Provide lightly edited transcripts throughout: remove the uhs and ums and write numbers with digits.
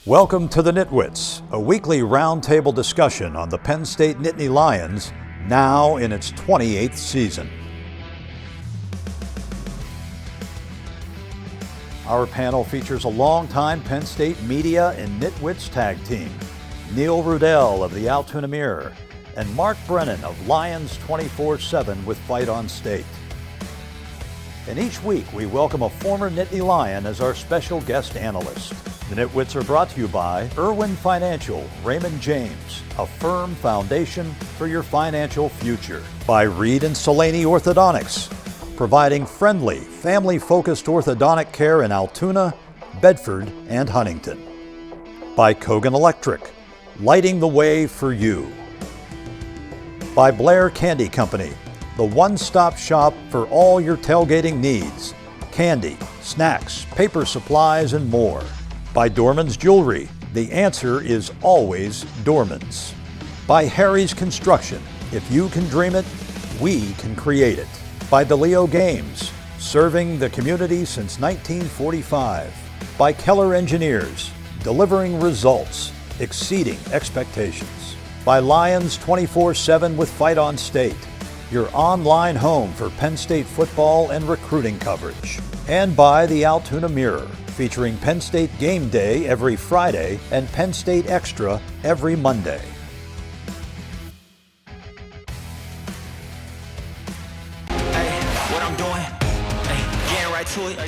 Welcome to the NitWits, a weekly roundtable discussion on the Penn State Nittany Lions, now in its 28th season. Our panel features a longtime Penn State media and NitWits tag team, Neil Rudell of the Altoona Mirror and Mark Brennan of Lions 24/7 with Fight on State. And each week we welcome a former Nittany Lion as our special guest analyst. The NitWits are brought to you by Irwin Financial, Raymond James, a firm foundation for your financial future. By Reed and Solani Orthodontics, providing friendly, family-focused orthodontic care in Altoona, Bedford, and Huntington. By Kogan Electric, lighting the way for you. By Blair Candy Company, the one-stop shop for all your tailgating needs. Candy, snacks, paper supplies, and more. By Dorman's Jewelry, the answer is always Dorman's. By Harry's Construction, if you can dream it, we can create it. By DeLeo Games, serving the community since 1945. By Keller Engineers, delivering results, exceeding expectations. By Lions 24/7 with Fight on State, your online home for Penn State football and recruiting coverage. And by the Altoona Mirror, featuring Penn State Game Day every Friday and Penn State Extra every Monday. What I'm doing, getting right to it.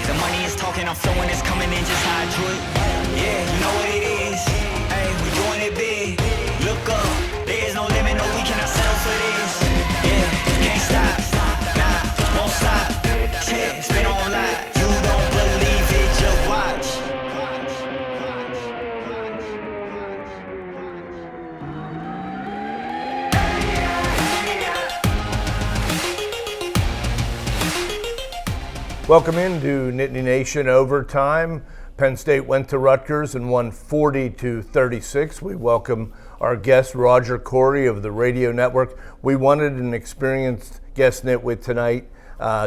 The money is talking, I'm flowing, it's coming in just how I drew it. Yeah, you know what it is. We doing it big. Look up, there is no limit, no, we cannot settle for this. Yeah, can't stop, nah, won't stop. Yeah, spin on live. You don't believe it, just watch. Welcome into Nittany Nation Overtime. Penn State went to Rutgers and won 40-36. We welcome our guest, Roger Corey of the radio network. We wanted an experienced guest nitwit tonight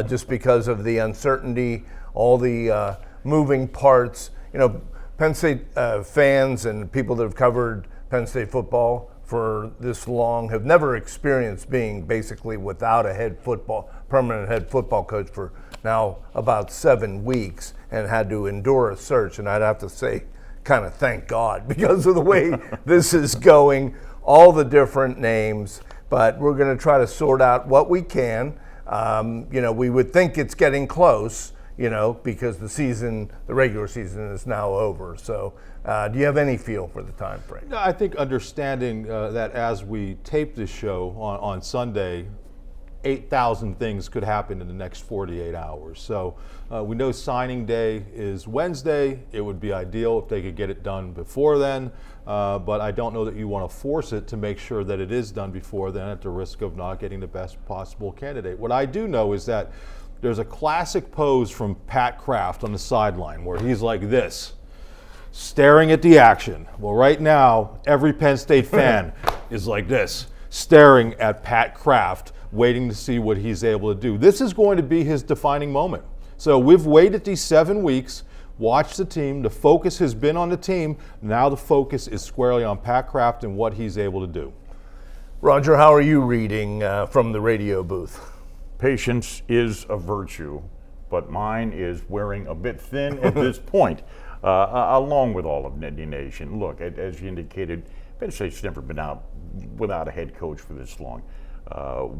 just because of the uncertainty, all the moving parts. You know, Penn State fans and people that have covered Penn State football for this long have never experienced being basically without a permanent head football coach for now about 7 weeks and had to endure a search. And I'd have to say, kind of thank God because of the way this is going, all the different names. But we're going to try to sort out what we can. You know, we would think it's getting close, you know, because the regular season is now over. So do you have any feel for the time frame? I think understanding that as we tape this show on Sunday, 8,000 things could happen in the next 48 hours. So we know signing day is Wednesday. It would be ideal if they could get it done before then, but I don't know that you want to force it to make sure that it is done before then at the risk of not getting the best possible candidate. What I do know is that there's a classic pose from Pat Kraft on the sideline where he's like this, staring at the action. Well, right now, every Penn State fan is like this, staring at Pat Kraft, waiting to see what he's able to do. This is going to be his defining moment. So we've waited these 7 weeks, watched the team, the focus has been on the team, now the focus is squarely on Pat Kraft and what he's able to do. Roger, how are you reading from the radio booth? Patience is a virtue, but mine is wearing a bit thin at this point, along with all of Nittany Nation. Look, as you indicated, Penn State's never been out without a head coach for this long.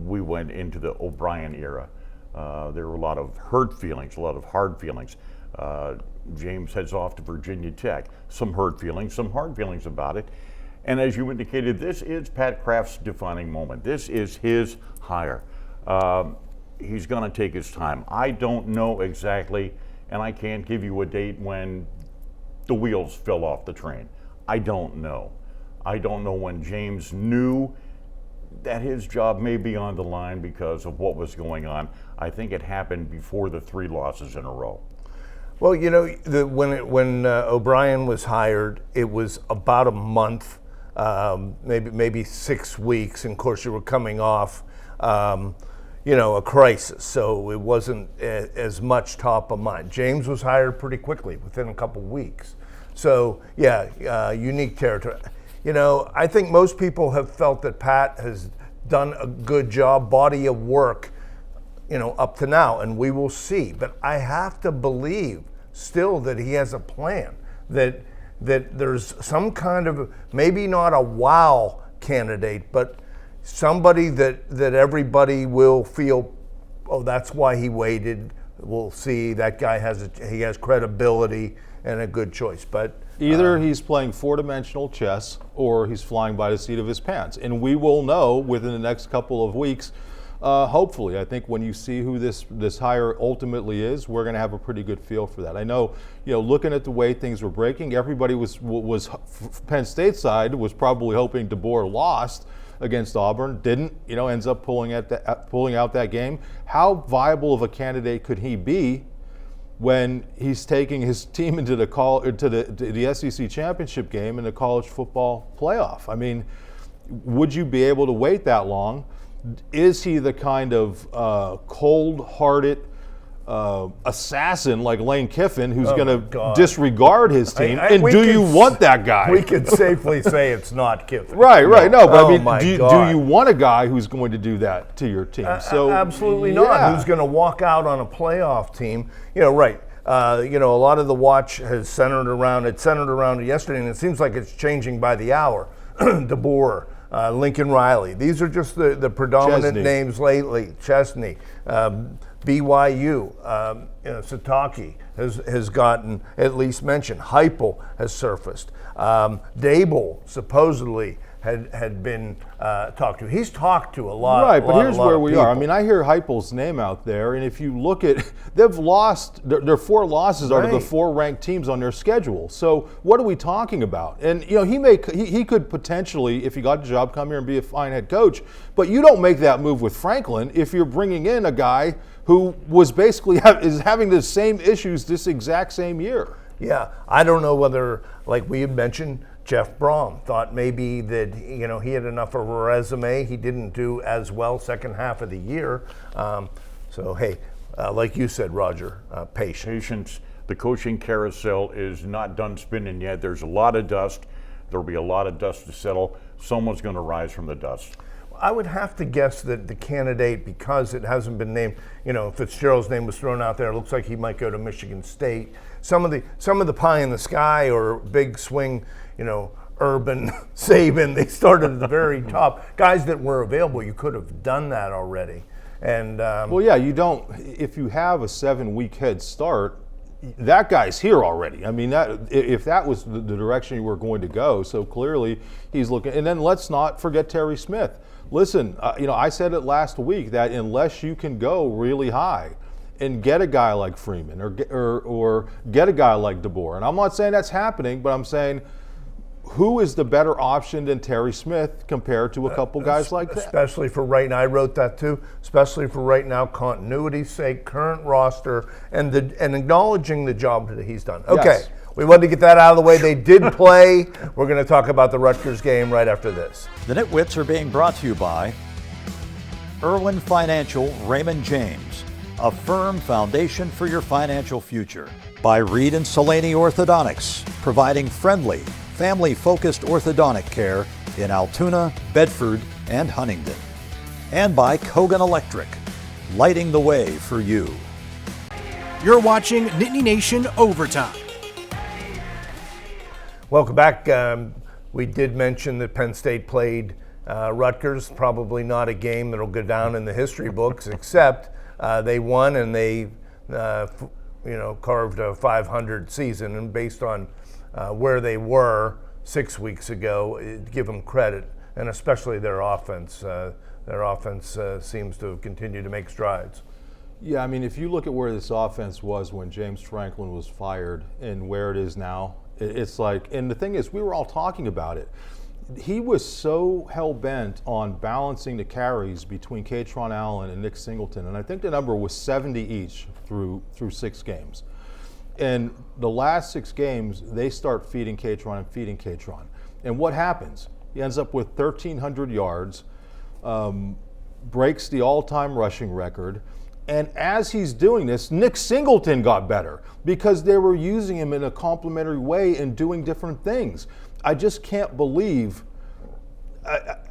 We went into the O'Brien era. There were a lot of hurt feelings, a lot of hard feelings. James heads off to Virginia Tech. Some hurt feelings, some hard feelings about it. And as you indicated, this is Pat Kraft's defining moment. This is his hire. He's going to take his time. I don't know exactly, and I can't give you a date when the wheels fell off the train. I don't know. I don't know when James knew that his job may be on the line because of what was going on. I think it happened before the 3 losses in a row. Well, you know, when O'Brien was hired, it was about a month, maybe 6 weeks, and of course you were coming off, a crisis, so it wasn't as much top of mind. James was hired pretty quickly, within a couple weeks. So yeah, unique territory. You know, I think most people have felt that Pat has done a good job, body of work, you know, up to now, and we will see. But I have to believe still that he has a plan, that there's some kind of, maybe not a wow candidate, but somebody that everybody will feel, oh, that's why he waited. We'll see. That guy has credibility and a good choice. But either he's playing four-dimensional chess or he's flying by the seat of his pants, and we will know within the next couple of weeks. Hopefully, I think when you see who this hire ultimately is, we're going to have a pretty good feel for that. I know, you know, looking at the way things were breaking, everybody was Penn State side was probably hoping DeBoer lost against Auburn. Didn't, you know, ends up pulling out that game. How viable of a candidate could he be when he's taking his team into the SEC championship game and the college football playoff? I mean, would you be able to wait that long? Is he the kind of cold-hearted assassin like Lane Kiffin who's going to disregard his team? Do you want that guy? We could safely say it's not Kiffin. Right. No, but I mean, do you want a guy who's going to do that to your team? Absolutely not. Who's going to walk out on a playoff team? You know, right. You know, a lot of the watch has centered around yesterday, and it seems like it's changing by the hour. DeBoer. Lincoln Riley. These are just the predominant names lately. Chesney, BYU, you know, Sataki has gotten at least mentioned. Heupel has surfaced. Dable supposedly had been talked to. He's talked to a lot. Right, but here's where we are. I people. mean, I hear Heupel's name out there, and if you look at, they've lost, their 4 losses are to the 4 ranked teams on their schedule. So what are we talking about? And you know, he could potentially, if he got the job, come here and be a fine head coach. But you don't make that move with Franklin if you're bringing in a guy who was basically is having the same issues this exact same year. Yeah, I don't know whether, like we had mentioned, Jeff Brom thought maybe that, you know, he had enough of a resume. He didn't do as well second half of the year. So, hey, like you said, Roger, patience. The coaching carousel is not done spinning yet. There's a lot of dust. There'll be a lot of dust to settle. Someone's going to rise from the dust. I would have to guess that the candidate, because it hasn't been named, you know, Fitzgerald's name was thrown out there. It looks like he might go to Michigan State. Some of the pie in the sky or big swing, you know, Urban, Saban, they started at the very top. Guys that were available, you could have done that already. And well, yeah, you don't. If you have a 7-week head start, that guy's here already. I mean, if that was the direction you were going to go, so clearly he's looking. And then let's not forget Terry Smith. Listen, you know, I said it last week that unless you can go really high and get a guy like Freeman or get a guy like DeBoer, and I'm not saying that's happening, but I'm saying who is the better option than Terry Smith compared to a couple guys like that? Especially for right now, I wrote that too. Especially for right now, continuity's sake, current roster, and acknowledging the job that he's done. Okay, yes. We wanted to get that out of the way. They did play. We're going to talk about the Rutgers game right after this. The NitWits are being brought to you by Irwin Financial Raymond James, a firm foundation for your financial future. By Reed and Salaney Orthodontics, providing friendly, family-focused orthodontic care in Altoona, Bedford, and Huntingdon. And by Kogan Electric, lighting the way for you. You're watching Nittany Nation Overtime. Welcome back. We did mention that Penn State played Rutgers, probably not a game that'll go down in the history books, except they won and they carved a 500 season, and based on where they were 6 weeks ago, give them credit, and especially their offense. Their offense seems to continue to make strides. Yeah, I mean, if you look at where this offense was when James Franklin was fired and where it is now, it's like, and the thing is, we were all talking about it. He was so hell-bent on balancing the carries between Katron Allen and Nick Singleton, and I think the number was 70 each through 6 games. And the last 6 games, they start feeding Katron and feeding Katron. And what happens? He ends up with 1,300 yards, breaks the all-time rushing record, And as he's doing this, Nick Singleton got better because they were using him in a complementary way and doing different things. I just can't believe,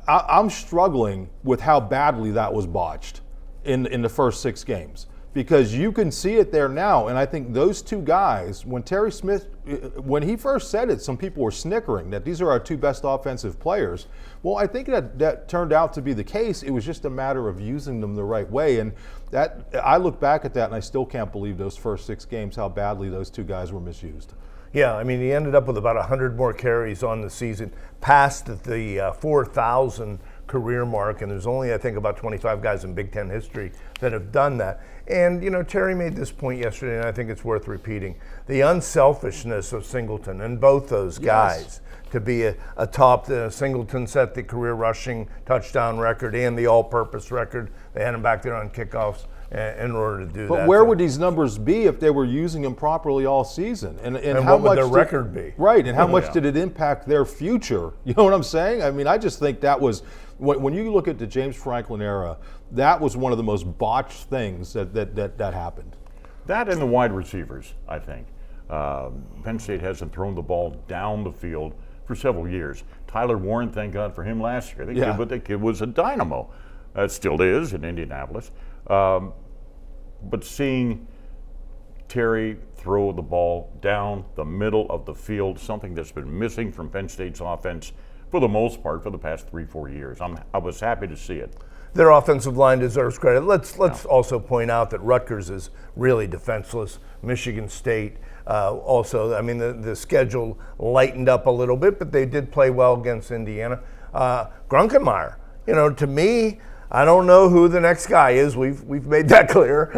I'm struggling with how badly that was botched in the first 6 games. Because you can see it there now, and I think those two guys, when Terry Smith, when he first said it, some people were snickering that these are our 2 best offensive players. Well, I think that turned out to be the case. It was just a matter of using them the right way, and that I look back at that, and I still can't believe those first 6 games, how badly those 2 guys were misused. Yeah, I mean, he ended up with about 100 more carries on the season, past the 4,000 career mark, and there's only, I think, about 25 guys in Big Ten history that have done that. And, you know, Terry made this point yesterday, and I think it's worth repeating. The unselfishness of Singleton and both those guys to be a top. Singleton set the career rushing touchdown record and the all-purpose record. They had him back there on kickoffs in order to do that. But where would these numbers be if they were using them properly all season? And how what would much their record be? Right, and how much did it impact their future? You know what I'm saying? I mean, I just think that was, when you look at the James Franklin era, that was one of the most botched things that happened. That and the wide receivers, I think. Penn State hasn't thrown the ball down the field for several years. Tyler Warren, thank God for him last year. The kid was a dynamo. Still is in Indianapolis. But seeing Terry throw the ball down the middle of the field, something that's been missing from Penn State's offense for the most part for the past 3-4 years. I was happy to see it. Their offensive line deserves credit. Let's also point out that Rutgers is really defenseless. Michigan State also, I mean, the schedule lightened up a little bit, but they did play well against Indiana. Grunkenmeyer, you know, to me, I don't know who the next guy is. We've made that clear.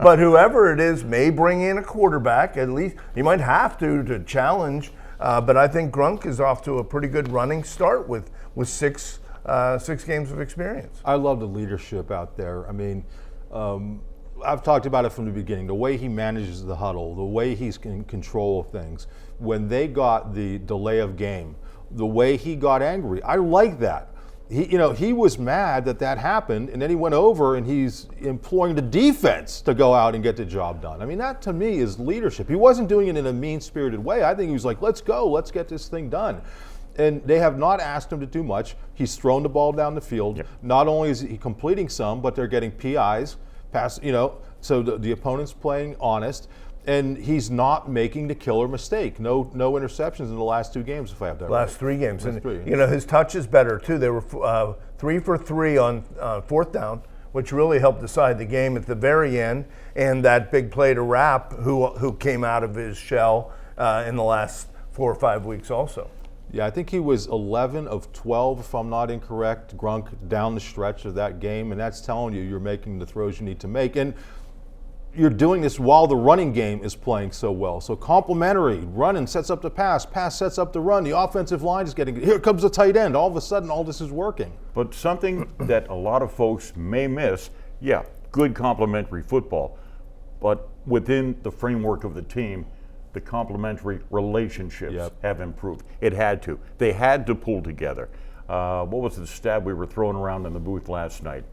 But whoever it is may bring in a quarterback. At least you might have to challenge. But I think Grunk is off to a pretty good running start with 6 games of experience. I love the leadership out there. I mean, I've talked about it from the beginning. The way he manages the huddle, the way he's in control of things. When they got the delay of game, the way he got angry, I like that. He was mad that happened, and then he went over and he's employing the defense to go out and get the job done. I mean, that to me is leadership. He wasn't doing it in a mean-spirited way. I think he was like, let's go, let's get this thing done. And they have not asked him to do much. He's thrown the ball down the field. Yep. Not only is he completing some, but they're getting PIs, so the opponent's playing honest. And he's not making the killer mistake. No interceptions in the last 2 games, if I have that right. Last 3 games. And, you know, his touch is better, too. They were 3 for 3 on 4th down, which really helped decide the game at the very end. And that big play to Rapp, who came out of his shell in the last 4 or 5 weeks also. Yeah, I think he was 11 of 12, if I'm not incorrect, Grunk, down the stretch of that game. And that's telling you you're making the throws you need to make. And you're doing this while the running game is playing so well. So complementary, running sets up the pass sets up the run, the offensive line is getting, here comes the tight end. All of a sudden, all this is working. But something that a lot of folks may miss, good complementary football, but within the framework of the team, the complementary relationships have improved. It had to. They had to pull together. What was the stat we were throwing around in the booth last night?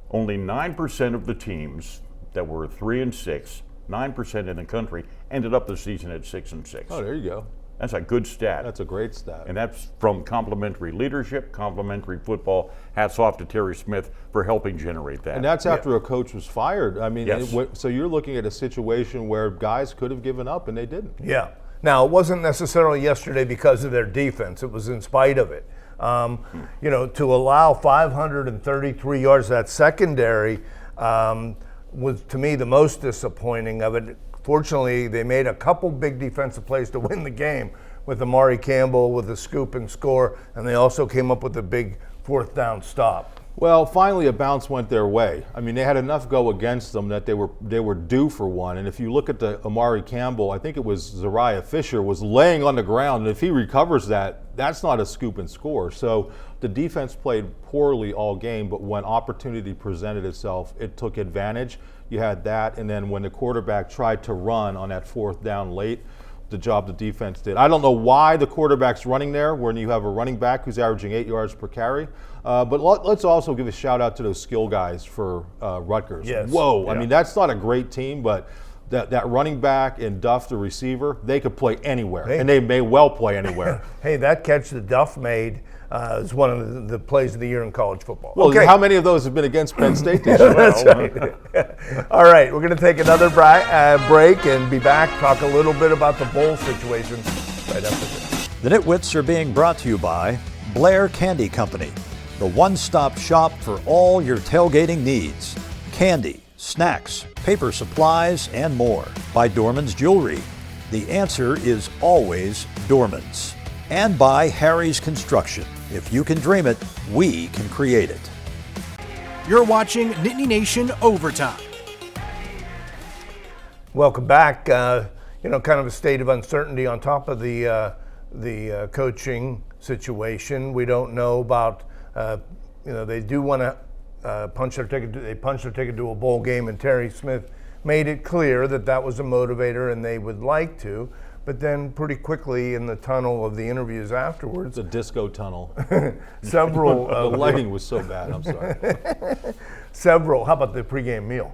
Only 9% of the teams that were 3-6, 9% in the country, ended up the season at 6-6. Oh, there you go. That's a good stat. That's a great stat. And that's from complementary leadership, complementary football. Hats off to Terry Smith for helping generate that. And that's after a coach was fired. I mean, yes. So you're looking at a situation where guys could have given up and they didn't. Yeah. Now, it wasn't necessarily yesterday because of their defense. It was in spite of it. You know, to allow 533 yards, that secondary was, to me, the most disappointing of it. Fortunately, they made a couple big defensive plays to win the game with Amari Campbell with a scoop and score, and they also came up with a big 4th down stop. Well, finally a bounce went their way. I mean, they had enough go against them that they were due for one. And if you look at the Amari Campbell, I think it was Zariah Fisher was laying on the ground, and if he recovers that, that's not a scoop and score. So the defense played poorly all game, but when opportunity presented itself, it took advantage. You had that, and then when the quarterback tried to run on that 4th down late, the job the defense did. I don't know why the quarterback's running there when you have a running back who's averaging 8 yards per carry. But let's also give a shout out to those skill guys for Rutgers. Yes. Whoa, Yeah. I mean, that's not a great team, but that running back and Duff, the receiver, they could play anywhere, and they may well play anywhere. Hey, that catch that Duff made is one of the plays of the year in college football. Well, okay. how many of those have been against Penn State this year? That's right. All right, we're going to take another break and be back, talk a little bit about the bowl situation right after this. The NitWits are being brought to you by Blair Candy Company, the one-stop shop for all your tailgating needs. Candy, snacks, paper supplies, and more. By Dorman's Jewelry. The answer is always Dorman's. And by Harry's Construction. If you can dream it, we can create it. You're watching Nittany Nation Overtime. Welcome back. Kind of a state of uncertainty on top of the coaching situation. We don't know about, they do want to punch their ticket. They punched their ticket to a bowl game, and Terry Smith made it clear that was a motivator, and they would like to. But then pretty quickly in the tunnel of the interviews afterwards, The disco tunnel. several The lighting was so bad, I'm sorry. how about the pregame meal?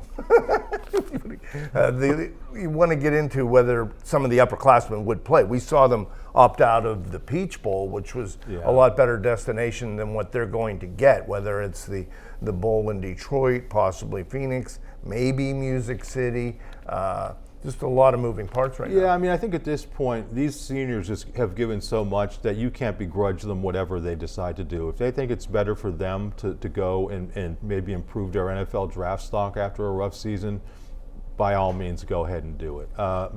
You want to get into whether some of the upperclassmen would play. We saw them opt out of the Peach Bowl, which was a lot better destination than what they're going to get, whether it's the bowl in Detroit, possibly Phoenix, maybe Music City. Just a lot of moving parts right now. Yeah, I mean, I think at this point, these seniors just have given so much that you can't begrudge them whatever they decide to do. If they think it's better for them to go and maybe improve their NFL draft stock after a rough season, by all means, go ahead and do it.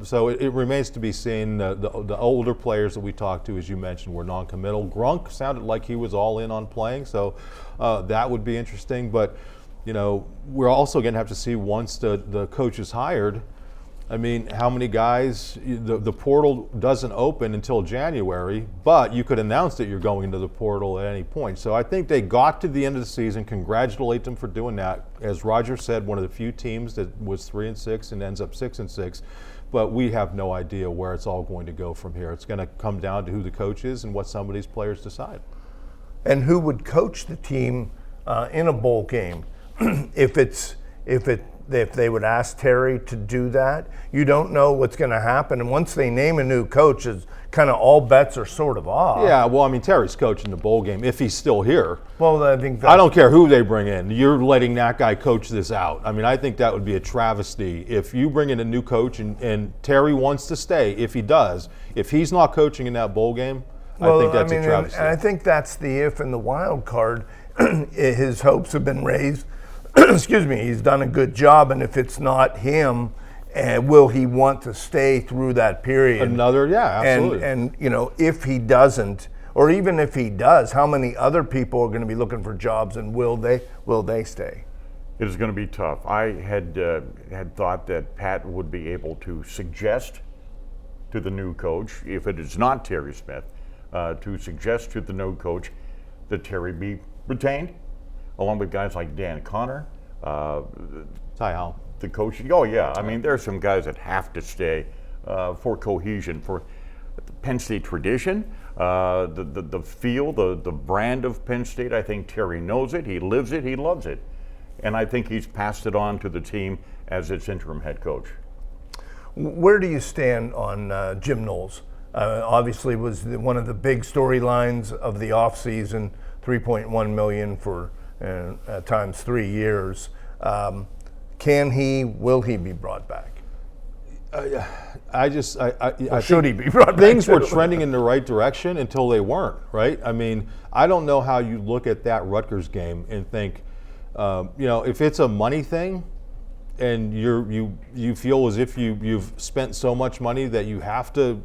So it remains to be seen. The older players that we talked to, as you mentioned, were non-committal. Grunk sounded like he was all in on playing, so that would be interesting. But, we're also going to have to see once the coach is hired, I mean, how many guys, the portal doesn't open until January, but you could announce that you're going into the portal at any point. So I think they got to the end of the season, congratulate them for doing that. As Roger said, one of the few teams that was 3-6 and ends up 6-6, but we have no idea where it's all going to go from here. It's going to come down to who the coach is and what some of these players decide. And who would coach the team in a bowl game if they would ask Terry to do that? You don't know what's going to happen. And once they name a new coach, it's kind of all bets are sort of off. Yeah, well, I mean, Terry's coaching the bowl game if he's still here. Well, I think I don't care who they bring in. You're letting that guy coach this out. I mean, I think that would be a travesty. If you bring in a new coach and Terry wants to stay, if he does, if he's not coaching in that bowl game, I think that's a travesty. And I think that's the if and the wild card. His hopes have been raised. Excuse me, he's done a good job, and if it's not him, will he want to stay through that period? Absolutely. And if he doesn't, or even if he does, how many other people are going to be looking for jobs, and will they stay? It is going to be tough. I had thought that Pat would be able to suggest to the new coach, if it is not Terry Smith, to suggest to the new coach that Terry be retained, along with guys like Dan Connor, Ty Howell, the coach. Oh yeah, I mean, there are some guys that have to stay for cohesion, for the Penn State tradition, the feel, the brand of Penn State. I think Terry knows it, he lives it, he loves it, and I think he's passed it on to the team as its interim head coach. Where do you stand on Jim Knowles? Obviously, was one of the big storylines of the offseason. $3.1 million for times 3 years. Will he be brought back? Should he be brought back? Things were trending in the right direction until they weren't, right? I mean, I don't know how you look at that Rutgers game and think, if it's a money thing and you feel as if you've spent so much money that you have to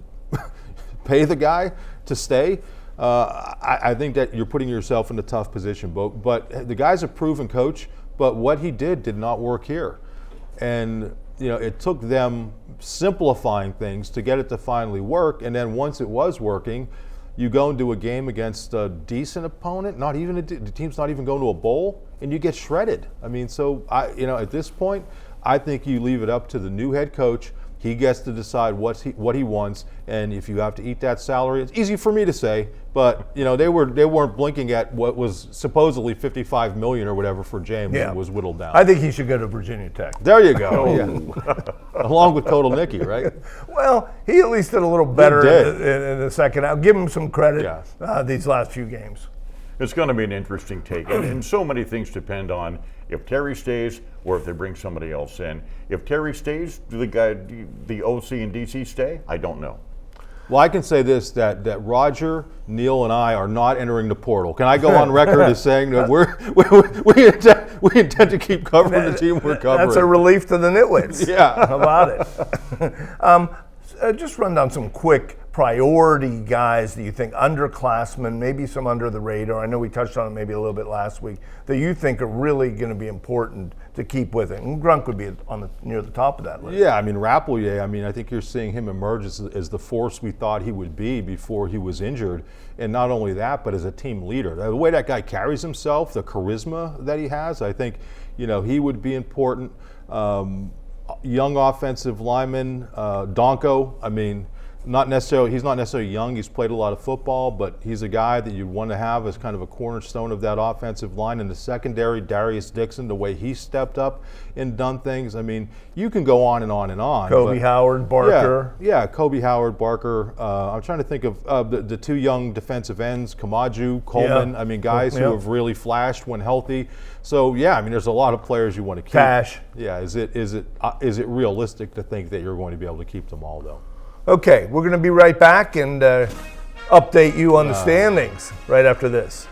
pay the guy to stay, I think that you're putting yourself in a tough position. But the guy's a proven coach, but what he did not work here. And it took them simplifying things to get it to finally work. And then once it was working, you go into a game against a decent opponent, the team's not even going to a bowl, and you get shredded. I mean, so at this point, I think you leave it up to the new head coach He gets to decide what he wants, and if you have to eat that salary, it's easy for me to say, but they weren't blinking at what was supposedly $55 million or whatever for James. Yeah. It was whittled down. I think he should go to Virginia Tech. There you go. Yeah. Along with Total Nicky, right? Well, he at least did a little better in the second half. Give him some credit these last few games. It's going to be an interesting take, and so many things depend on if Terry stays or if they bring somebody else in. If Terry stays, do the OC and DC stay? I don't know. Well, I can say this, that Roger, Neil, and I are not entering the portal. Can I go on record as saying that we intend to keep covering the team we're covering? That's a relief to the Nitwits. Yeah. How about it? Just run down some quick priority guys that you think, underclassmen, maybe some under the radar. I know we touched on it maybe a little bit last week, that you think are really going to be important to keep with it. And Grunk would be near the top of that list. Yeah, I mean, Rappleyea, I think you're seeing him emerge as the force we thought he would be before he was injured. And not only that, but as a team leader. The way that guy carries himself, the charisma that he has, I think, he would be important. Young offensive lineman, Donko, he's not necessarily young. He's played a lot of football, but he's a guy that you'd want to have as kind of a cornerstone of that offensive line. In the secondary, Darius Dixon, the way he stepped up and done things. You can go on and on and on. Kobe Howard, Barker. Yeah, Kobe Howard, Barker. I'm trying to think of the two young defensive ends, Kamaju, Coleman. Yeah. Guys who have really flashed when healthy. So there's a lot of players you want to keep. Cash. Yeah, is it realistic to think that you're going to be able to keep them all though? Okay, we're going to be right back and update you on the standings right after this.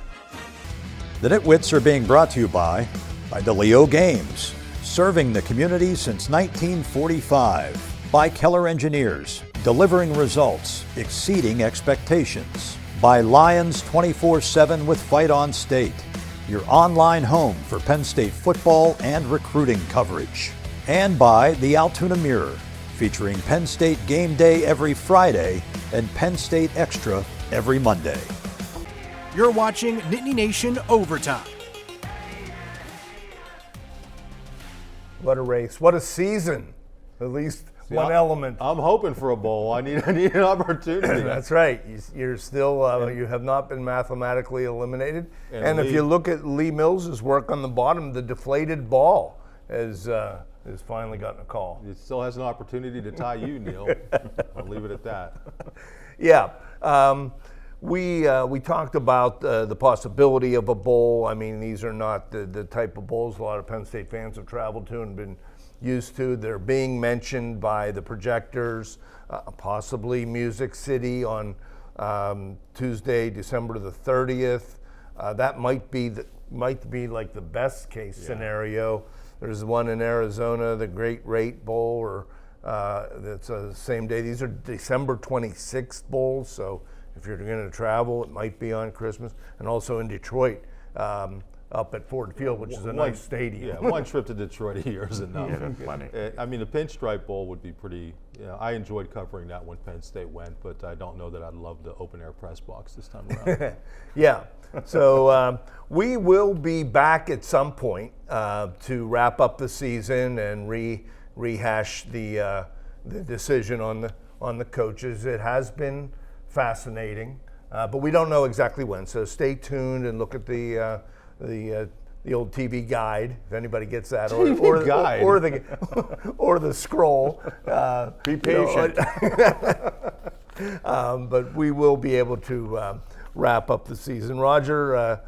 The Nitwits are being brought to you by DeLeo Games, serving the community since 1945. By Keller Engineers, delivering results exceeding expectations. By Lions 24/7 with Fight On State, your online home for Penn State football and recruiting coverage. And by the Altoona Mirror, featuring Penn State Game Day every Friday and Penn State Extra every Monday. You're watching Nittany Nation Overtime. What a race. What a season. At least one element. I'm hoping for a bowl. I need an opportunity. That's right. You're still, you have not been mathematically eliminated. And if you look at Lee Mills' work on the bottom, the deflated ball has finally gotten a call. It still has an opportunity to tie you, Neil. I'll leave it at that. Yeah. We talked about the possibility of a bowl. These are not the type of bowls a lot of Penn State fans have traveled to and been used to. They're being mentioned by the projectors, possibly Music City on Tuesday, December the 30th. That might be like the best case scenario. There's one in Arizona, the Great Rate Bowl, or that's the same day. These are December 26th bowls, so if you're going to travel, it might be on Christmas. And also in Detroit, up at Ford Field, which is a nice stadium. Yeah, one trip to Detroit a year is enough. Yeah, that's plenty. The Pinstripe Bowl would be pretty. I enjoyed covering that when Penn State went, but I don't know that I'd love the open air press box this time around. Yeah. So we will be back at some point to wrap up the season and rehash the decision on the coaches. It has been fascinating, but we don't know exactly when. So stay tuned and look at the old TV guide, if anybody gets that, or the scroll. Be patient. But we will be able to wrap up the season. Roger,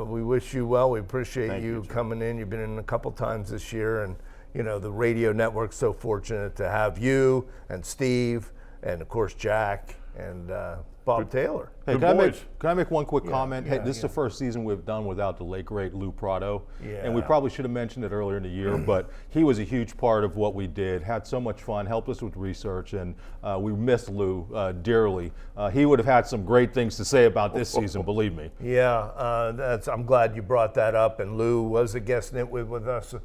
we wish you well. We appreciate you coming in. You've been in a couple times this year, and the radio network's so fortunate to have you and Steve, and of course Jack and Bob Taylor. Hey, can I make one quick comment? Hey, this is the first season we've done without the late great Lou Prado, and we probably should have mentioned it earlier in the year, but he was a huge part of what we did. Had so much fun, helped us with research, and we missed Lou dearly. He would have had some great things to say about this season, believe me. Yeah, I'm glad you brought that up. And Lou was a guest Nitwit with us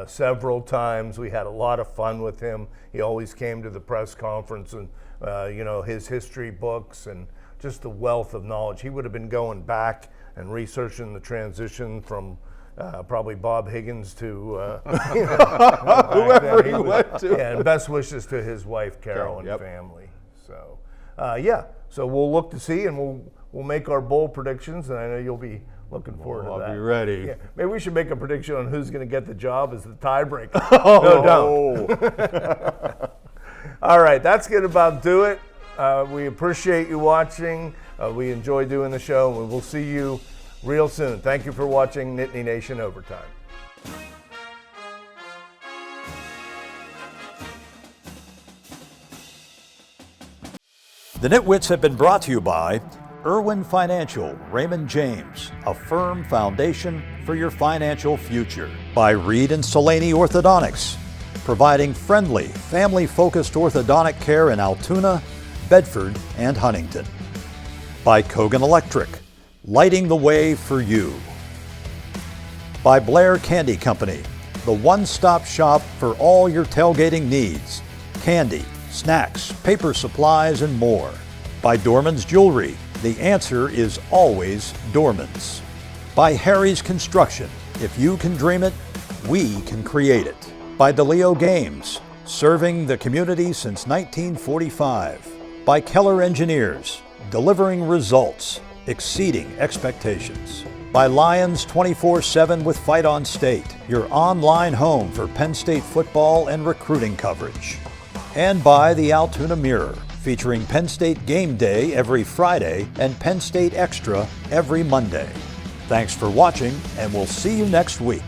several times. We had a lot of fun with him. He always came to the press conference and his history books and just the wealth of knowledge. He would have been going back and researching the transition from Probably Bob Higgins to Whoever he went to. Yeah, and best wishes to his wife Carol and Yep. family. So, so we'll look to see, and we'll make our bowl predictions, and I know you'll be looking forward to that. I'll be ready. Yeah, maybe we should make a prediction on who's going to get the job as the tiebreaker. Oh. No, don't. All right, that's going to about do it. We appreciate you watching. We enjoy doing the show, and we will see you real soon. Thank you for watching Nittany Nation Overtime. The NitWits have been brought to you by Irwin Financial, Raymond James, a firm foundation for your financial future. By Reed and Solaney Orthodontics, providing friendly, family-focused orthodontic care in Altoona, Bedford, and Huntington. By Kogan Electric, lighting the way for you. By Blair Candy Company, the one-stop shop for all your tailgating needs. Candy, snacks, paper supplies, and more. By Dorman's Jewelry, the answer is always Dorman's. By Harry's Construction, if you can dream it, we can create it. By DeLeo Games, serving the community since 1945. By Keller Engineers, delivering results, exceeding expectations. By Lions 24/7 with Fight on State, your online home for Penn State football and recruiting coverage. And by the Altoona Mirror, featuring Penn State Game Day every Friday and Penn State Extra every Monday. Thanks for watching, and we'll see you next week.